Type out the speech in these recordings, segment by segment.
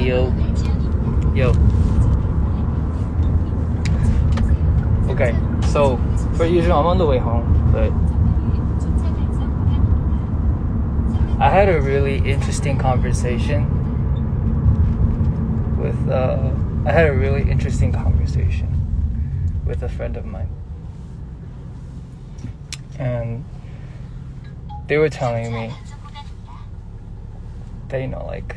yo. Yo. Okay, so for usual, I'm on the way home, but I had a really interesting conversation with a friend of mine, and they were telling me that, you know, like,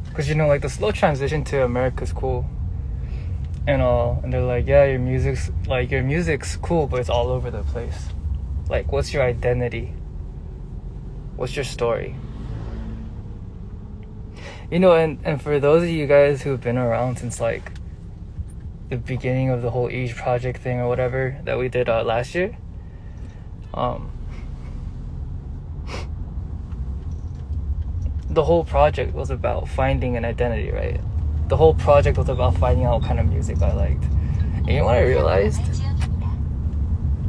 because, you know, like, the slow transition to America's cool and all, and they're like, yeah, your music's cool, but it's all over the place. Like, what's your identity? What's your story? You know, and for those of you guys who've been around since, like, the beginning of the whole Age Project thing or whatever that we did last year, the whole project was about finding an identity, right? The whole project was about finding out what kind of music I liked. And you know what I realized?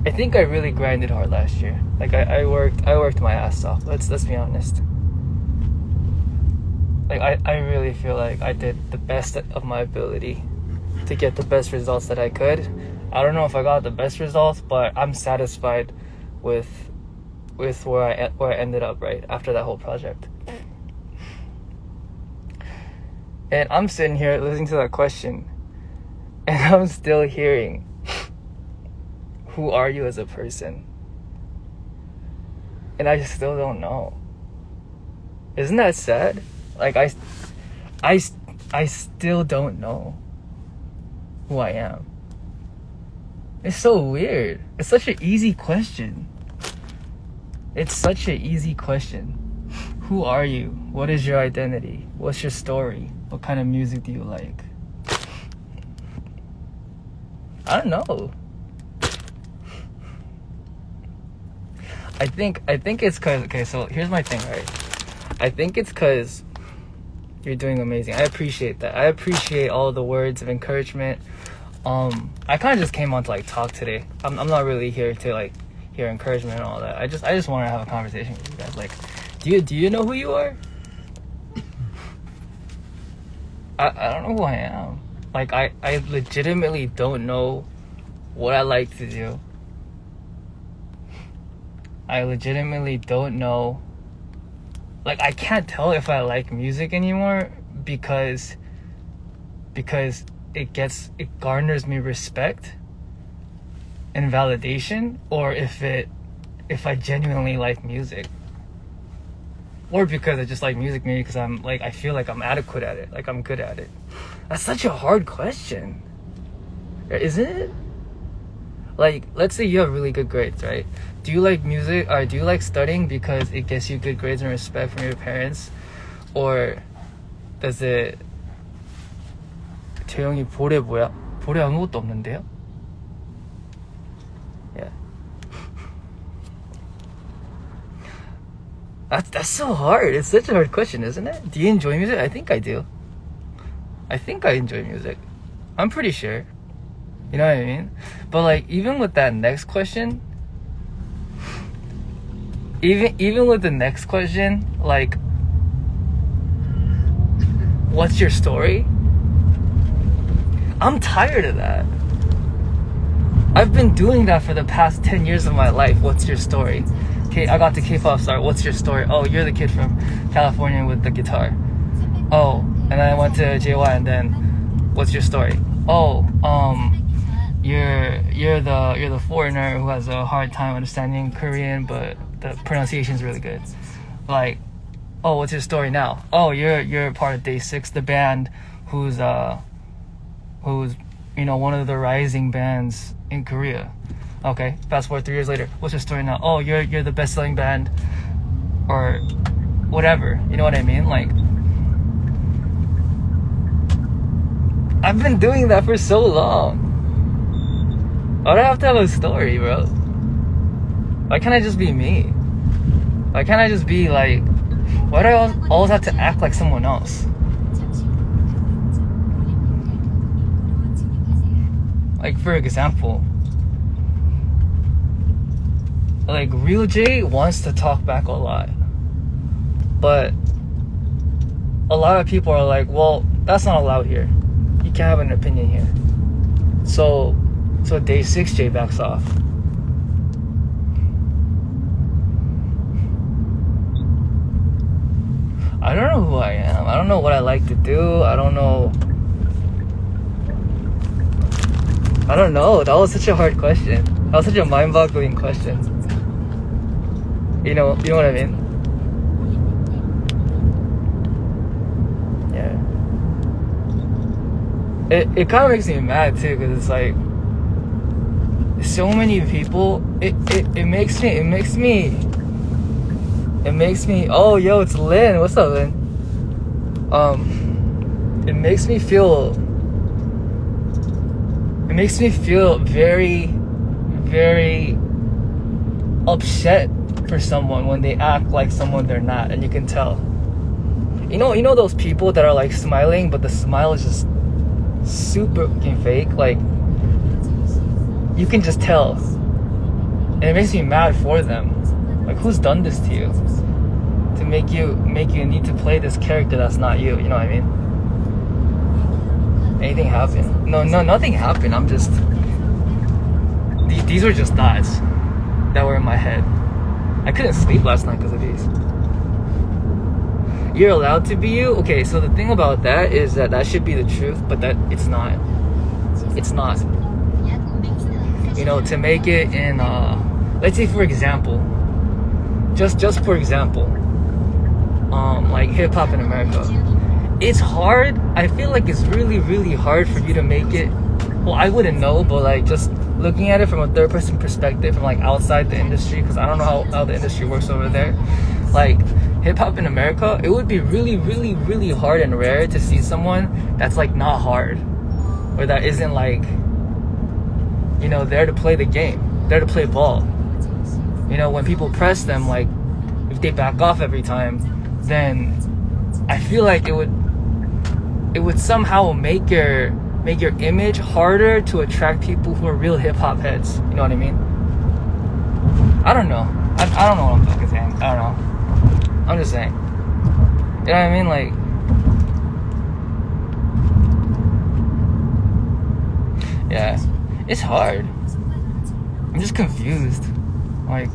I think I really grinded hard last year. Like, I worked my ass off. Let's be honest. Like, I really feel like I did the best of my ability to get the best results that I could. I don't know if I got the best results, but I'm satisfied with where I ended up, right, after that whole project. And I'm sitting here listening to that question, and I'm still hearing, who are you as a person? And I still don't know. Isn't that sad? Like, I still don't know who I am. It's so weird. It's such an easy question. Who are you? What is your identity? What's your story? What kind of music do you like? I don't know. I think it's cause, okay, so here's my thing, right? I think it's cause you're doing amazing. I appreciate that. I appreciate all the words of encouragement. I kind of just came on to, like, talk today. I'm not really here to, like, hear encouragement and all that. I just want to have a conversation with you guys. Like, do you know who you are? I don't know who I am. Like, I legitimately don't know what I like to do. I legitimately don't know. Like, I can't tell if I like music anymore because it garners me respect and validation, or if I genuinely like music, or because I just like music, maybe because I feel like I'm adequate at it, like I'm good at it. That's such a hard question, isn't it? Like, let's say you have really good grades, right? Do you like music, or do you like studying because it gets you good grades and respect from your parents? Or does it... 재영이 볼에 뭐야? 볼에 아무것도 없는데요? Yeah. That's so hard. It's such a hard question, isn't it? Do you enjoy music? I think I do. I think I enjoy music. I'm pretty sure. You know what I mean? But, like, even with that next question, even with the next question, like, what's your story? I'm tired of that. I've been doing that for the past 10 years of my life. What's your story? Okay, I got the K-pop star. What's your story? Oh, you're the kid from California with the guitar. Oh, and then I went to JY, and then what's your story? Oh, you're the foreigner who has a hard time understanding Korean, but the pronunciation is really good. Like, oh, what's your story now? Oh, you're part of DAY6, the band who's you know, one of the rising bands in Korea. Okay, fast forward 3 years later. What's your story now? Oh, you're the best-selling band, or whatever. You know what I mean? Like, I've been doing that for so long. I don't have to have a story, bro. Why can't I just be me? Why can't I just be like... Why do I always have to act like someone else? Like, for example, like, Real J wants to talk back a lot. But a lot of people are like, well, that's not allowed here. You can't have an opinion here. So DAY6 backs off. I don't know who I am. I don't know what I like to do. I don't know. That was such a hard question. That was such a mind-boggling question. You know what I mean? Yeah. It kind of makes me mad too, because it's like so many people. It makes me. Oh, yo, it's Lynn. What's up, Lynn? It makes me feel very, very upset for someone when they act like someone they're not, and you can tell. You know those people that are like smiling, but the smile is just super fucking fake. Like, you can just tell, and it makes me mad for them. Like, who's done this to you? To make you need to play this character that's not you. You know what I mean? Anything happened? No, nothing happened. I'm just. These were just thoughts that were in my head. I couldn't sleep last night because of these. You're allowed to be you? Okay, so the thing about that is that should be the truth, but that it's not. It's not. You know, to make it in, let's say for example, just for example, like hip hop in America, it's hard. I feel like it's really, really hard for you to make it. Well, I wouldn't know, but like just looking at it from a third person perspective, from like outside the industry, because I don't know how the industry works over there. Like hip hop in America, it would be really, really, really hard and rare to see someone that's like not hard, or that isn't like, you know, there to play the game, there to play ball. You know, when people press them, like if they back off every time, then I feel like it would somehow make your image harder to attract people who are real hip hop heads. You know what I mean? I don't know. I don't know what I'm fucking saying. I don't know. I'm just saying. You know what I mean? Like, yeah, it's hard. I'm just confused. Like,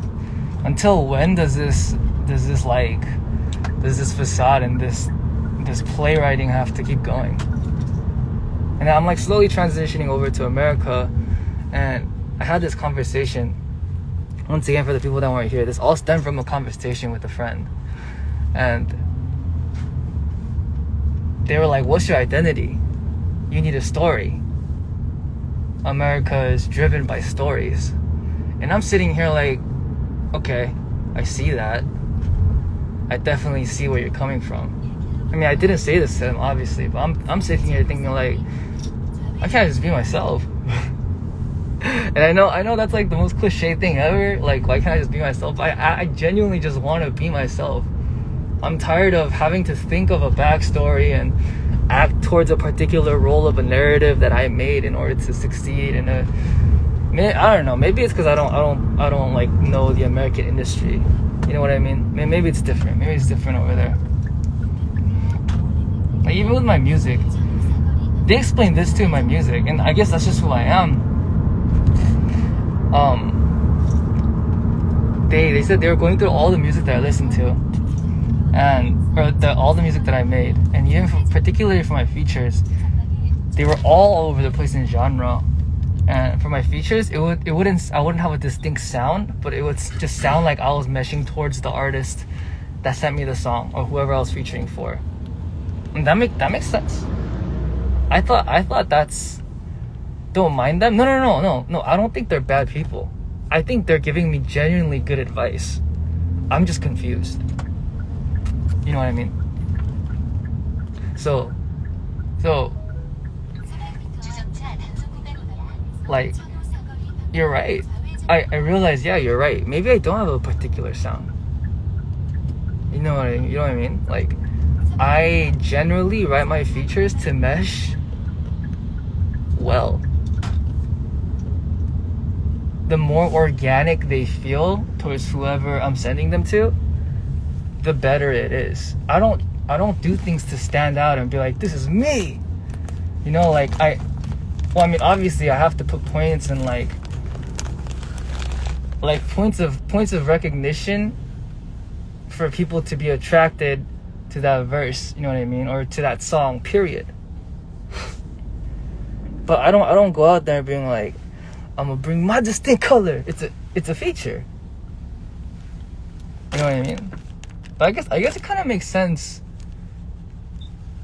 until when does this facade and this playwriting have to keep going? And I'm like slowly transitioning over to America, and I had this conversation. Once again, for the people that weren't here, this all stemmed from a conversation with a friend, and they were like, "What's your identity? You need a story. America is driven by stories." And I'm sitting here like, okay, I see that. I definitely see where you're coming from. I mean, I didn't say this to them, obviously, but I'm sitting here thinking like, I can't just be myself. And I know that's like the most cliche thing ever. Like, why can't I just be myself? I genuinely just want to be myself. I'm tired of having to think of a backstory and act towards a particular role of a narrative that I made in order to succeed in a. I don't know. Maybe it's because I don't like know the American industry. You know what I mean? Maybe it's different. Maybe it's different over there. Like, even with my music, they explain this too in my music, and I guess that's just who I am. They said they were going through all the music that I listened to, all the music that I made, and even particularly for my features, they were all over the place in genre. And for my features, I wouldn't have a distinct sound, but it would just sound like I was meshing towards the artist that sent me the song or whoever I was featuring for. And that makes sense. I thought that's, don't mind them. No. I don't think they're bad people. I think they're giving me genuinely good advice. I'm just confused. You know what I mean? So like, you're right. I realize, yeah, you're right. Maybe I don't have a particular sound. You know what I mean? Like, I generally write my features to mesh well. The more organic they feel towards whoever I'm sending them to, the better it is. I don't do things to stand out and be like, this is me. You know, like obviously I have to put points and like points of recognition for people to be attracted to that verse, you know what I mean, or to that song, period. But I don't go out there being like, I'm gonna bring my distinct color. It's a feature. You know what I mean? But I guess it kind of makes sense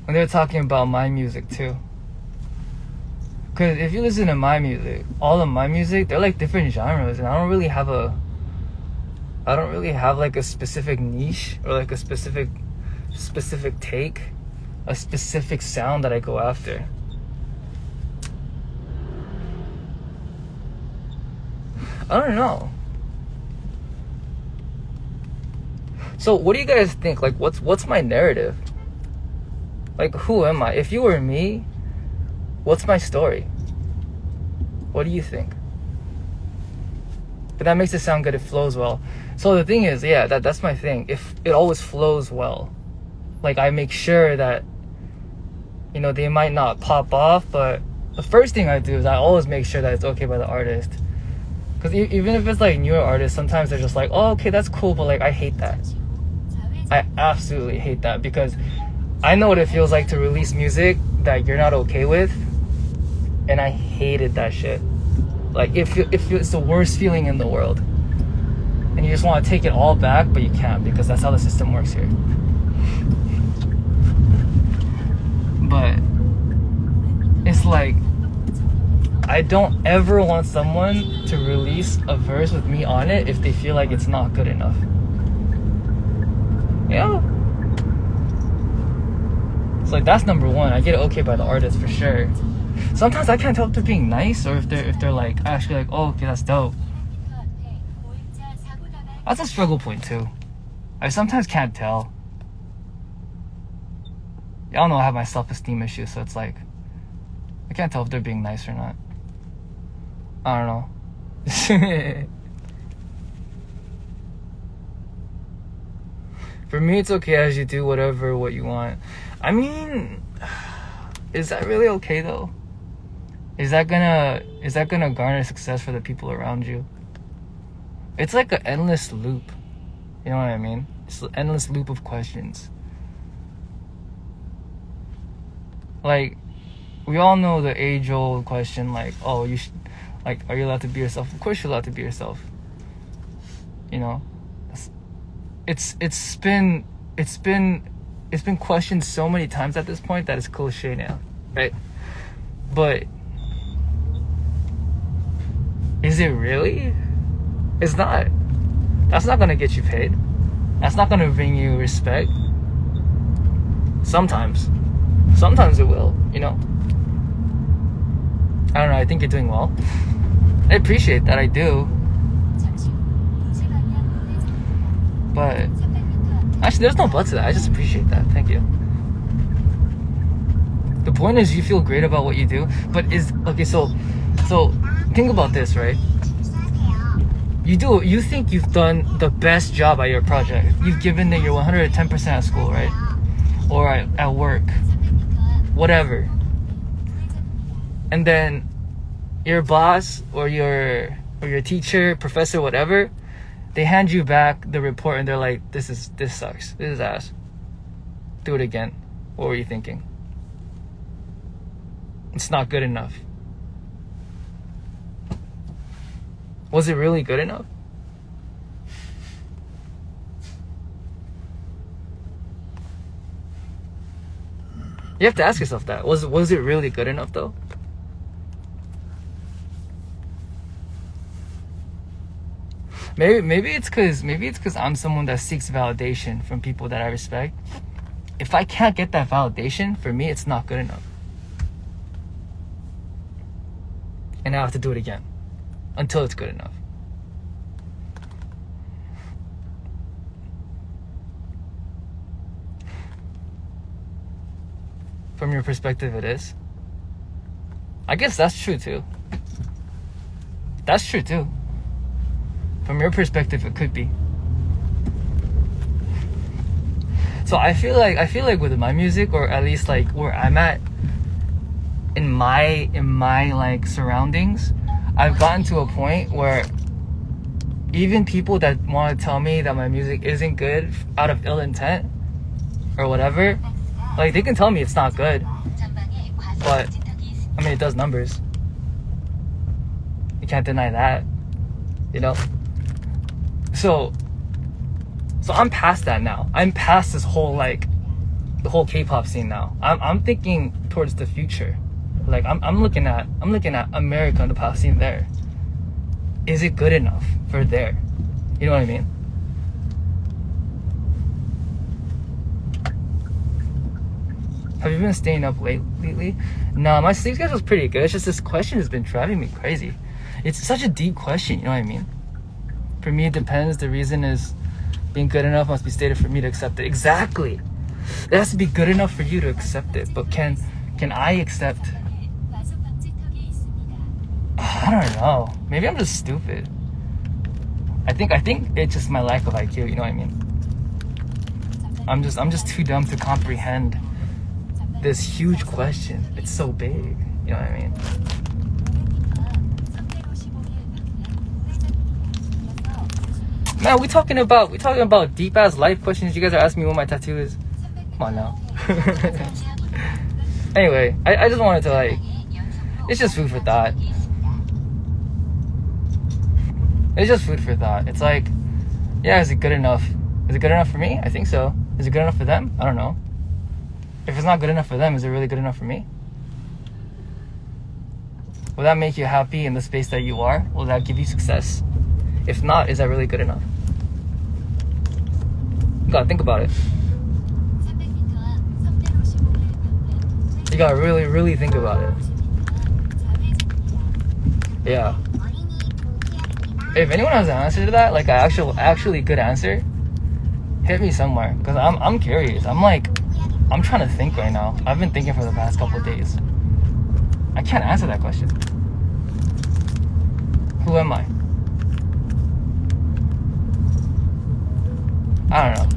when they're talking about my music too. Because if you listen to my music, all of my music, they're like different genres, and I don't really have like a specific niche or like a specific take, a specific sound that I go after. I don't know. So what do you guys think? Like, what's my narrative? Like, who am I? If you were me, what's my story? What do you think? But that makes it sound good. It flows well. So the thing is, yeah, that's my thing. If it always flows well, like I make sure that, you know, they might not pop off, but the first thing I do is I always make sure that it's okay by the artist. Because even if it's like newer artists, sometimes they're just like, oh, okay, that's cool, but like I hate that. I absolutely hate that, because I know what it feels like to release music that you're not okay with, and I hated that shit. Like it's the worst feeling in the world, and you just want to take it all back, but you can't, because that's how the system works here. But it's like, I don't ever want someone to release a verse with me on it if they feel like it's not good enough. Yeah. It's like, that's number one. I get it okay by the artist for sure. Sometimes I can't tell if they're being nice or if they're like actually like, oh, okay, that's dope. That's a struggle point too. I sometimes can't tell. Y'all know I have my self-esteem issues, so it's like I can't tell if they're being nice or not. I don't know. For me, it's okay as you do what you want. I mean, is that really okay though? Is that gonna garner success for the people around you? It's like an endless loop. You know what I mean? It's an endless loop of questions. Like, we all know the age-old question, like, oh, you should, like, are you allowed to be yourself? Of course you're allowed to be yourself. You know, it's been questioned so many times at this point that it's cliche now, right? But is it really? It's not. That's not gonna get you paid. That's not gonna bring you respect. Sometimes it will, you know. I don't know, I think you're doing well. I appreciate that, I do. But actually, there's no but to that. I just appreciate that. Thank you. The point is, you feel great about what you do, but so think about this, right? You think you've done the best job at your project. You've given it your 110% at school, right? Or at work, whatever. And then your boss or your teacher, professor, whatever, they hand you back the report and they're like, this sucks. This is ass. Do it again. What were you thinking? It's not good enough. Was it really good enough? You have to ask yourself that. Was it really good enough though? Maybe it's because I'm someone that seeks validation from people that I respect. If I can't get that validation, for me, it's not good enough. And I have to do it again until it's good enough. From your perspective, it is. I guess that's true too. That's true too. From your perspective, it could be. So I feel like with my music, or at least like where I'm at in my like surroundings, I've gotten to a point where even people that want to tell me that my music isn't good out of ill intent or whatever, like they can tell me it's not good, but I mean it does numbers. You can't deny that, you know. So I'm past that now. I'm past this whole like the whole K-pop scene now. I'm thinking towards the future. Like I'm looking at America and the pop scene there. Is it good enough for there? You know what I mean? Have you been staying up late lately? No, my sleep schedule's pretty good. It's just this question has been driving me crazy. It's such a deep question, you know what I mean? For me, it depends. The reason is being good enough must be stated for me to accept it. Exactly. It has to be good enough for you to accept it. But can I accept? I don't know. Maybe I'm just stupid. I think it's just my lack of IQ. You know what I mean? I'm just too dumb to comprehend this huge question. It's so big. You know what I mean? Man, we talking about deep ass life questions. You guys are asking me what my tattoo is. Come on now. Anyway, I just wanted to like, it's just food for thought. It's just food for thought. It's like, yeah, is it good enough? Is it good enough for me? I think so. Is it good enough for them? I don't know. If it's not good enough for them, is it really good enough for me? Will that make you happy in the space that you are? Will that give you success? If not, is that really good enough? You gotta think about it. You gotta really, really think about it. Yeah. If anyone has an answer to that, like an actually good answer, hit me somewhere. Cause I'm curious. I'm trying to think right now. I've been thinking for the past couple of days. I can't answer that question. Who am I? I don't know.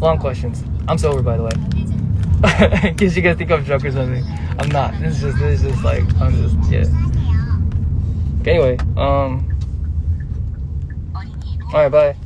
Long questions. I'm sober, by the way. In case you guys think I'm drunk or something. I'm not. This is just like, I'm just, yeah. Okay, anyway, alright, bye.